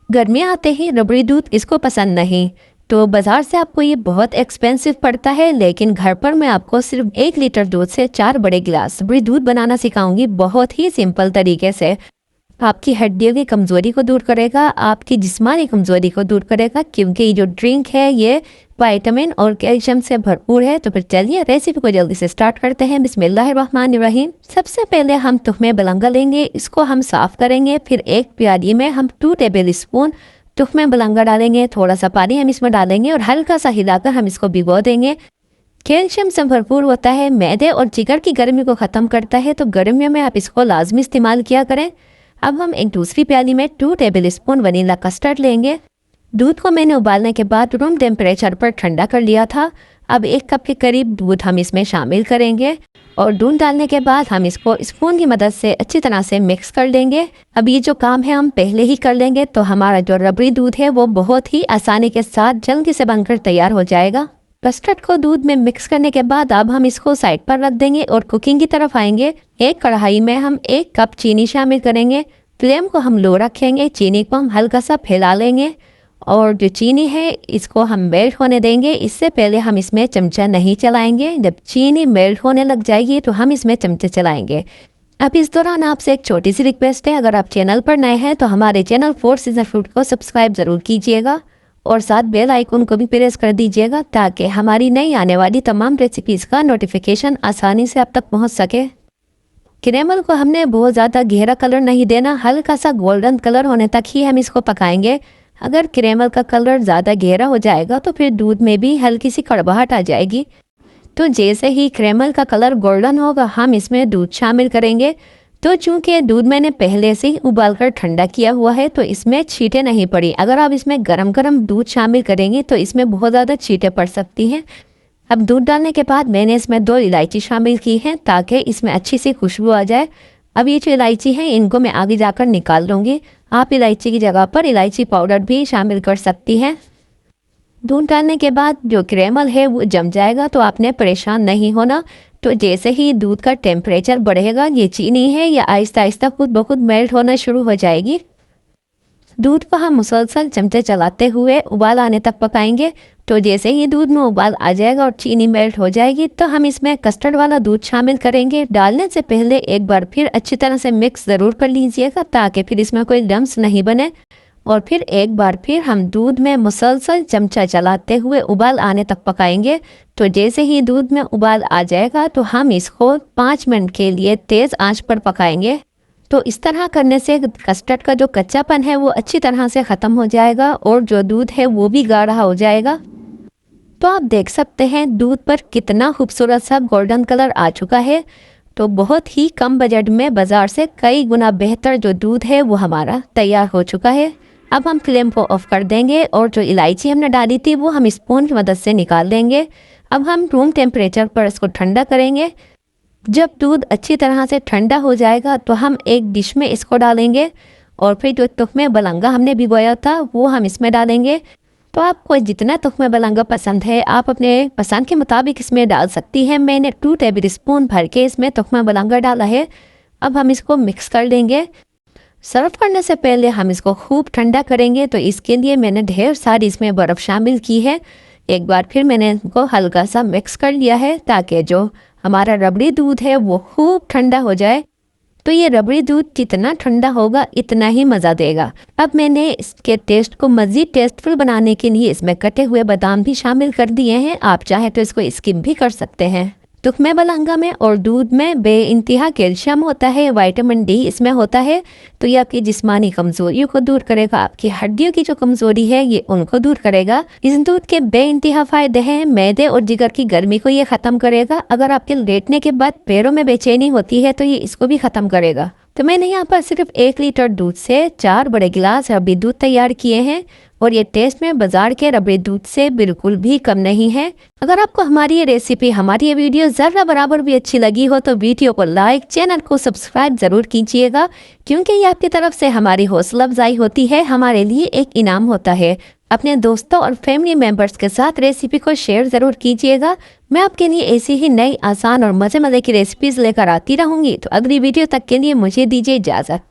गर्मियाँ आते ही रबड़ी दूध इसको पसंद नहीं, तो बाज़ार से आपको ये बहुत एक्सपेंसिव पड़ता है, लेकिन घर पर मैं आपको सिर्फ 1 लीटर दूध से 4 बड़े गिलास रबड़ी दूध बनाना सिखाऊंगी, बहुत ही सिंपल तरीके से। आपकी हड्डियों की कमज़ोरी को दूर करेगा, आपकी जिस्मानी कमज़ोरी को दूर करेगा, क्योंकि ये जो ड्रिंक है ये विटामिन और कैल्शियम से भरपूर है। तो फिर चलिए रेसिपी को जल्दी से स्टार्ट करते हैं। बिस्मिल्लाहिर्रहमानिर्रहीम। सबसे पहले हम तुख्मे बलंगा लेंगे, इसको हम साफ़ करेंगे। फिर एक प्याली में हम 2 टेबल स्पून तुख्मे बलंगा डालेंगे, थोड़ा सा पानी हम इसमें डालेंगे और हल्का सा हिलाकर हम इसको भिगो देंगे। कैल्शियम से भरपूर होता है, मैदे और जिगर की गर्मी को ख़त्म करता है, तो गर्मियों में आप इसको लाजमी इस्तेमाल किया करें। अब हम एक दूसरी प्याली में 2 टेबल स्पून वनीला कस्टर्ड लेंगे। दूध को मैंने उबालने के बाद रूम टेम्परेचर पर ठंडा कर लिया था। अब 1 कप के करीब दूध हम इसमें शामिल करेंगे और दूध डालने के बाद हम इसको स्पून की मदद से अच्छी तरह से मिक्स कर लेंगे। अब ये जो काम है हम पहले ही कर लेंगे, तो हमारा जो रबड़ी दूध है वो बहुत ही आसानी के साथ जल्दी से बनकर तैयार हो जाएगा। कस्टर्ड को दूध में मिक्स करने के बाद अब हम इसको साइड पर रख देंगे और कुकिंग की तरफ आएंगे। एक कढ़ाई में हम 1 कप चीनी शामिल करेंगे। फ्लेम को हम लो रखेंगे, चीनी को हम हल्का सा फैला लेंगे और जो चीनी है इसको हम मेल्ट होने देंगे। इससे पहले हम इसमें चमचा नहीं चलाएंगे। जब चीनी मेल्ट होने लग जाएगी तो हम इसमें चमचे चलाएंगे। अब इस दौरान आपसे एक छोटी सी रिक्वेस्ट है, अगर आप चैनल पर नए हैं तो हमारे चैनल 4 सीजन फ्रूट को सब्सक्राइब ज़रूर कीजिएगा और साथ बेल आइकन को भी प्रेस कर दीजिएगा, ताकि हमारी नई आने वाली तमाम रेसिपीज़ का नोटिफिकेशन आसानी से आप तक पहुँच सके। कैरेमल को हमने बहुत ज़्यादा गहरा कलर नहीं देना, हल्का सा गोल्डन कलर होने तक ही हम इसको पकाएंगे। अगर कैरेमल का कलर ज़्यादा गहरा हो जाएगा तो फिर दूध में भी हल्की सी कड़वाहट आ जाएगी। तो जैसे ही कैरेमल का कलर गोल्डन होगा हम इसमें दूध शामिल करेंगे। तो चूँकि दूध मैंने पहले से ही उबाल कर ठंडा किया हुआ है तो इसमें छींटे नहीं पड़ी। अगर आप इसमें गरम गरम दूध शामिल करेंगे तो इसमें बहुत ज़्यादा छींटे पड़ सकती हैं। अब दूध डालने के बाद मैंने इसमें 2 इलायची शामिल की हैं, ताकि इसमें अच्छी सी खुशबू आ जाए। अब ये जो इलायची है इनको मैं आगे जाकर निकाल लूँगी। आप इलायची की जगह पर इलायची पाउडर भी शामिल कर सकती हैं। दूध डालने के बाद जो कैरेमल है वो जम जाएगा, तो आपने परेशान नहीं होना। तो जैसे ही दूध का टेम्परेचर बढ़ेगा, ये चीनी है या आहिस्ता आहिस्ता खुद ब खुद मेल्ट होना शुरू हो जाएगी। दूध को हम मुसलसल चमचे चलाते हुए उबाल आने तक पकाएंगे। तो जैसे ही दूध में उबाल आ जाएगा और चीनी मेल्ट हो जाएगी तो हम इसमें कस्टर्ड वाला दूध शामिल करेंगे। डालने से पहले एक बार फिर अच्छी तरह से मिक्स ज़रूर कर लीजिएगा, ताकि फिर इसमें कोई लम्स नहीं बने। और फिर एक बार फिर हम दूध में मुसलसल चमचा चलाते हुए उबाल आने तक पकाएंगे। तो जैसे ही दूध में उबाल आ जाएगा तो हम इसको 5 मिनट के लिए तेज़ आंच पर पकाएंगे। तो इस तरह करने से कस्टर्ड का जो कच्चापन है वो अच्छी तरह से ख़त्म हो जाएगा और जो दूध है वो भी गाढ़ा हो जाएगा। तो आप देख सकते हैं दूध पर कितना खूबसूरत सा गोल्डन कलर आ चुका है। तो बहुत ही कम बजट में बाज़ार से कई गुना बेहतर जो दूध है वो हमारा तैयार हो चुका है। अब हम फ्लेम को ऑफ कर देंगे और जो इलायची हमने डाली थी वो हम स्पून की मदद से निकाल देंगे। अब हम रूम टेम्परेचर पर इसको ठंडा करेंगे। जब दूध अच्छी तरह से ठंडा हो जाएगा तो हम एक डिश में इसको डालेंगे और फिर जो तुख्मे बलंगा हमने भिगोया था वो हम इसमें डालेंगे। तो आपको जितना तुख्मे बलंगा पसंद है आप अपने पसंद के मुताबिक इसमें डाल सकती हैं। मैंने 2 टेबल स्पून भर के इसमें तुख्मे बलंगा डाला है। अब हम इसको मिक्स कर देंगे। सर्व करने से पहले हम इसको खूब ठंडा करेंगे, तो इसके लिए मैंने ढेर सारी इसमें बर्फ़ शामिल की है। एक बार फिर मैंने इसको हल्का सा मिक्स कर लिया है, ताकि जो हमारा रबड़ी दूध है वो खूब ठंडा हो जाए। तो ये रबड़ी दूध जितना ठंडा होगा इतना ही मज़ा देगा। अब मैंने इसके टेस्ट को मज़ीद टेस्टफुल बनाने के लिए इसमें कटे हुए बादाम भी शामिल कर दिए हैं। आप चाहे तो इसको स्किप भी कर सकते हैं। तुख्मे बलंगा में और दूध में बेइंतहा कैल्शियम होता है, विटामिन डी इसमें होता है। तो ये आपकी जिस्मानी कमज़ोरियों को दूर करेगा, आपकी हड्डियों की जो कमज़ोरी है ये उनको दूर करेगा। इस दूध के बेइंतहा फ़ायदे हैं। मैदे और जिगर की गर्मी को ये ख़त्म करेगा। अगर आपके लेटने के बाद पैरों में बेचैनी होती है तो ये इसको भी ख़त्म करेगा। तो मैंने यहाँ पर सिर्फ 1 लीटर दूध से 4 बड़े गिलास रबड़ी दूध तैयार किए हैं और ये टेस्ट में बाजार के रबड़ी दूध से बिल्कुल भी कम नहीं है। अगर आपको हमारी ये रेसिपी, हमारी ये वीडियो ज़रा बराबर भी अच्छी लगी हो तो वीडियो को लाइक, चैनल को सब्सक्राइब ज़रूर कीजिएगा, क्योंकि ये आपकी तरफ से हमारी हौसला अफजाई होती है, हमारे लिए एक इनाम होता है। अपने दोस्तों और फैमिली मेम्बर्स के साथ रेसिपी को शेयर ज़रूर कीजिएगा। मैं आपके लिए ऐसी ही नई आसान और मज़े मज़े की रेसिपीज़ लेकर आती रहूँगी। तो अगली वीडियो तक के लिए मुझे दीजिए इजाज़त।